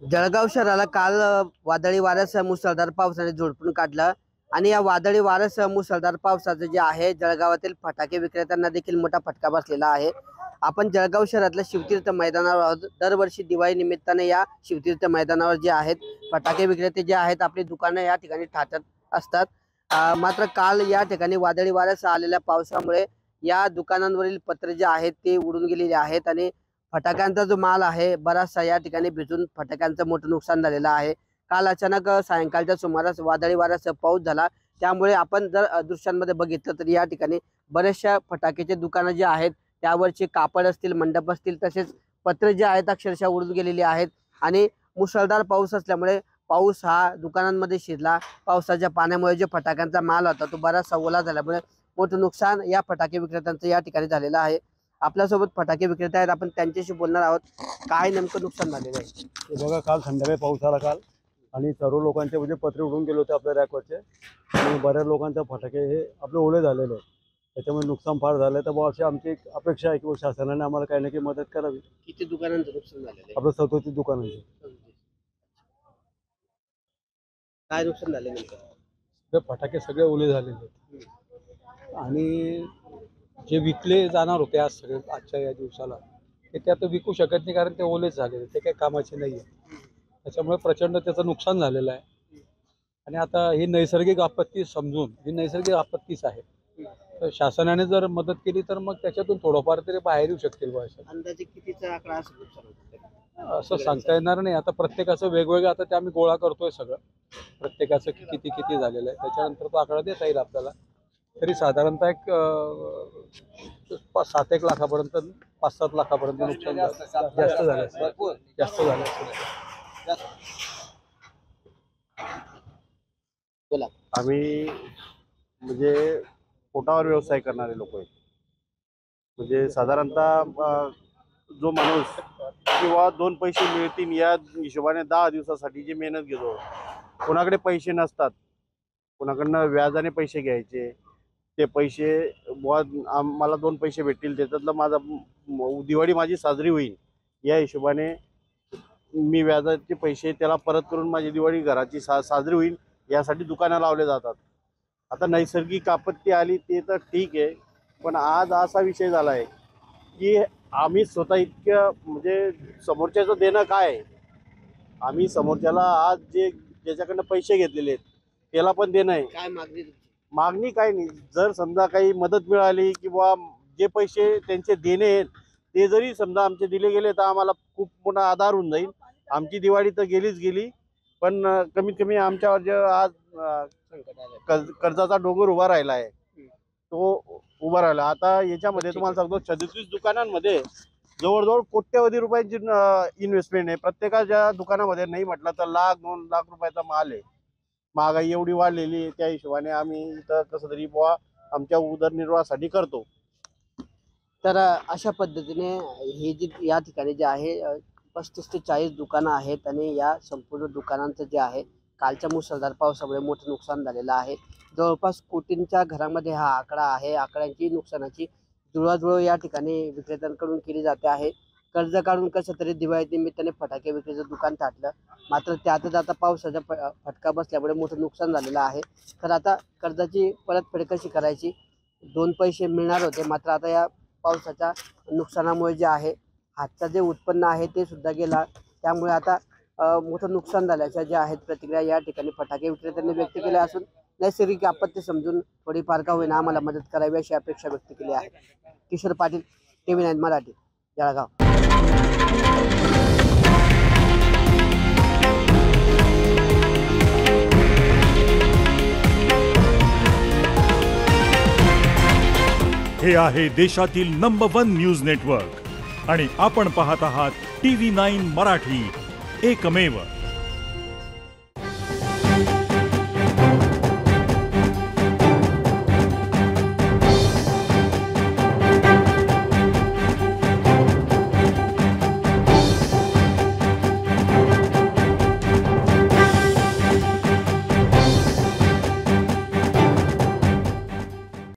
जळगाव शहराला काल वादळी वाऱ्यासह मुसळधार पावसाने झोडपून काढलं आणि या वादळी वाऱ्यासह मुसळधार पावसाचं जे आहे जळगावातील फटाके विक्रेत्यांना देखील मोठा फटका बसलेला आहे। आपण जळगाव शहरातल्या शिवतीर्थ मैदानावर आहोत। दरवर्षी दिवाळी निमित्ताने या शिवतीर्थ मैदानावर जे आहेत फटाके विक्रेते जे आहेत आपली दुकानं या ठिकाणी ठाकत असतात। मात्र काल या ठिकाणी वादळी वाऱ्यासह आलेल्या पावसामुळे या दुकानांवरील पत्रे जे आहेत ते उडून गेलेले आहेत आणि फटाक्यांचा जो माल आहे बराचसा या ठिकाणी भिजून फटाक्यांचं मोठं नुकसान झालेलं आहे। काल अचानक सायंकाळच्या सुमारास वादळी वाऱ्यासह पाऊस झाला, त्यामुळे आपण जर दृश्यांमध्ये बघितलं तर या ठिकाणी बरेचशा फटाक्याचे दुकानं जे आहेत त्यावरचे कापड असतील, मंडप असतील, तसेच पत्रे जे आहेत अक्षरशः उडून गेलेली आहेत आणि मुसळधार पाऊस असल्यामुळे पाऊस हा दुकानांमध्ये शिरला। पावसाच्या पाण्यामुळे जे फटाक्यांचा माल होता तो बराचसा ओला झाल्यामुळे मोठं नुकसान या फटाके विक्रेत्यांचं या ठिकाणी झालेलं आहे। आपल्यासोबत फटाके विक्रेते आहेत, आपण त्यांच्याशी बोलणार आहोत। काय नेमकं नुकसान झालेलं आहे? बघा, काल संध्याकाळी पाऊस आला काल आणि सर्व लोकांचे म्हणजे पत्रे उडून गेले होते आपल्या रॅकवरचे आणि बऱ्याच लोकांचे फटाके हे आपले ओले झालेले आहेत, त्याच्यामुळे नुकसान फार झालं। तर अशी आमची एक अपेक्षा आहे की शासनाने आम्हाला काही ना काही मदत करावी। किती दुकानांचं नुकसान झालेलं आहे? आपलं 37 दुकानांचे। काय नुकसान झाले नेमकं? ते फटाके सगळे ओले झालेले आहेत आणि जे विकले जाणार होते आज सगळे आजच्या या दिवसाला ते आता विकू शकत नाही, कारण ते ओलेच झालेले, ते काही कामाचे नाही आहे। त्याच्यामुळे प्रचंड त्याचं नुकसान झालेलं आहे आणि आता ही नैसर्गिक आपत्ती समजून ही नैसर्गिक आपत्तीच आहे, तर शासनाने जर मदत केली तर मग त्याच्यातून थोडंफार तरी बाहेर येऊ शकतील बा। अंदाजे कितीचा आकडा असं सांगता येणार नाही, आता प्रत्येकाचं वेगवेगळं, आता ते आम्ही गोळा करतोय सगळं, प्रत्येकाचं किती किती झालेलं आहे त्याच्यानंतर तो आकडा देता येईल आपल्याला। तरी साधारणतः एक 7-1 लाखापर्यंत 5-7 लाखापर्यंत नुकसान जास्त झालं, जास्त झालं। बोला। आम्ही म्हणजे पोटावर व्यवसाय करणारे लोक आहेत, म्हणजे साधारणतः जो माणूस किंवा 2 पैसे मिळतील या हिशोबाने 10 दिवसासाठी जी मेहनत घेतो, कोणाकडे पैसे नसतात, कोणाकडनं व्याजाने पैसे घ्यायचे, ते पैसे मला 2 पैसे भेटतील त्याच्यातलं माझा दिवाळी माझी साजरी होईल या हिशोबाने मी व्याजाचे पैसे त्याला परत करून माझी दिवाळी घराची साजरी होईल यासाठी दुकानं लावले जातात। आता नैसर्गिक आपत्ती आली ते तर ठीक आहे, पण आज असा विषय झाला आहे की आम्ही स्वतः इतक्या म्हणजे समोरच्याचं देणं काय आहे, आम्ही समोरच्याला आज ज्याच्याकडनं पैसे घेतलेले आहेत त्याला पण देणं आहे। काय मागणी काय नाही, जर समजा काही मदत मिळाली किंवा जे पैसे त्यांचे देणे आहेत ते जरी समजा आमचे दिले गेले तर आम्हाला खूप मोठा आधार होऊन जाईल। आमची दिवाळी तर गेलीच गेली, पण कमीत कमी आमच्यावर जे आज कर्जाचा डोंगर उभा राहिला आहे तो उभा राहिला। आता याच्यामध्ये तुम्हाला सांगतो 36 दुकानांमध्ये जवळजवळ कोट्यवधी रुपयांची इन्व्हेस्टमेंट आहे। प्रत्येकाच्या दुकानामध्ये नाही म्हटलं तर 1-2 लाख रुपयाचा माल आहे। महागाई एवढी वाढलेली आहे, त्या हिशोबाने आम्ही इथं कसं तरी बुवा आमच्या उदरनिर्वाहासाठी करतो। तर अशा पद्धतीने हे जे या ठिकाणी जे आहे 35 ते 40 दुकानं आहेत आणि या संपूर्ण दुकानांचं जे आहे कालच्या मुसळधार पावसामुळे मोठं नुकसान झालेलं आहे। जवळपास कोटींच्या घरामध्ये हा आकडा आहे। आकड्यांची नुकसानाची जुळवाजुळव या ठिकाणी विक्रेत्यांकडून केली जाते आहे। कर्ज काढून कसं तरी दिवाळी निमित्ताने फटाके विक्रीचं दुकान टाकलं, मात्र त्यातच आता पावसाचा फटका बसल्यामुळे मोठं नुकसान झालेलं आहे। तर आता कर्जाची परतफेड कशी करायची, 2 पैसे मिळणार होते, मात्र आता या पावसाच्या नुकसानामुळे जे आहे हातचं जे उत्पन्न आहे ते सुद्धा गेला, त्यामुळे आता मोठं नुकसान झाल्याच्या ज्या आहेत प्रतिक्रिया या ठिकाणी फटाके विक्रेत्यांनी व्यक्त केल्या असून नैसर्गिक आपत्ती समजून थोडीफार का होईना आम्हाला मदत करावी अशी अपेक्षा व्यक्त केली आहे। किशोर पाटील, TV9 मराठी, जळगाव। हे आहे देशातील नंबर 1 न्यूज नेटवर्क आणि आपण पाहत आहात TV9 मराठी, एकमेव।